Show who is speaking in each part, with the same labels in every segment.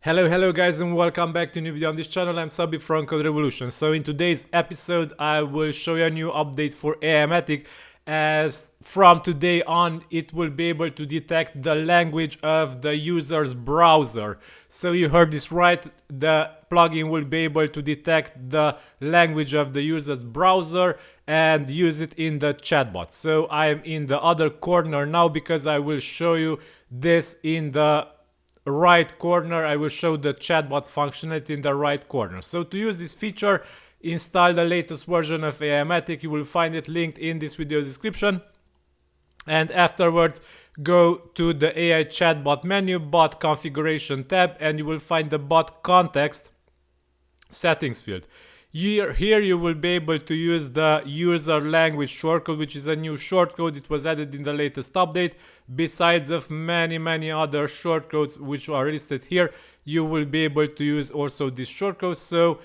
Speaker 1: Hello guys, and welcome back to a new video on this channel. I'm Szabi from CodeRevolution. So in today's episode I will show you a new update for Aimogen, as from today on it will be able to detect the language of the user's browser. So you heard this right, the plugin will be able to detect the language of the user's browser and use it in the chatbot. So I am in the other corner now because I will show you this in the right corner. I will show the chatbot functionality in the right corner. So to use this feature, install the latest version of Aimogen. You will find it linked in this video description, and afterwards go to the AI chatbot menu, bot configuration tab, and you will find the bot context settings field. Here you will be able to use the user language shortcode, which is a new shortcode. It was added in the latest update. Besides of many other shortcodes which are listed here, you will be able to use also this shortcode. So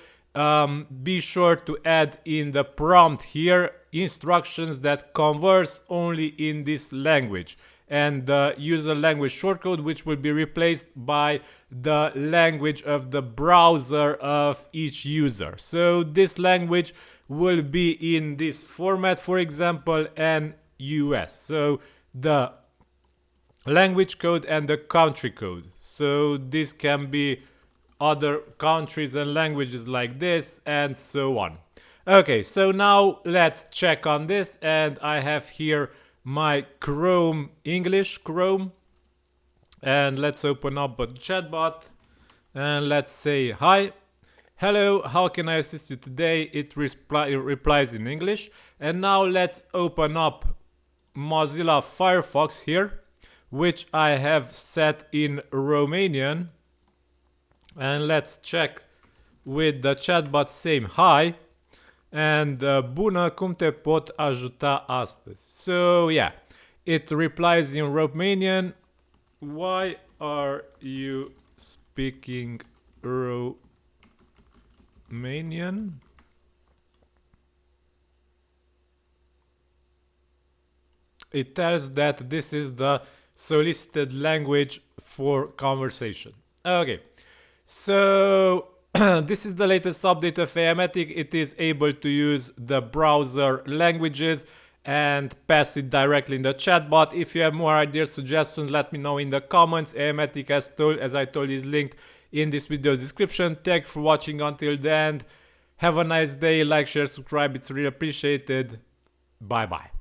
Speaker 1: be sure to add in the prompt here instructions that converse only in this language, and the user language shortcode, which will be replaced by the language of the browser of each user. So this language will be in this format, for example, NUS. So the language code and the country code. So this can be other countries and languages like this, and so on. Okay, so now let's check on this, and I have here my Chrome, English Chrome, and let's open up a chatbot and let's say hi. Hello, how can I assist you today? It replies in English. And now let's open up Mozilla Firefox here, which I have set in Romanian, and let's check with the chatbot saying hi. And bună, cum te pot ajuta astăzi? So yeah, it replies in Romanian. Why are you speaking Romanian? It tells that this is the solicited language for conversation. Okay, so this is the latest update of Aimogen. It is able to use the browser languages and pass it directly in the chatbot. If you have more ideas, suggestions, let me know in the comments. Aimogen, as I told you, is linked in this video description. Thank you for watching until the end. Have a nice day. Like, share, subscribe. It's really appreciated. Bye bye.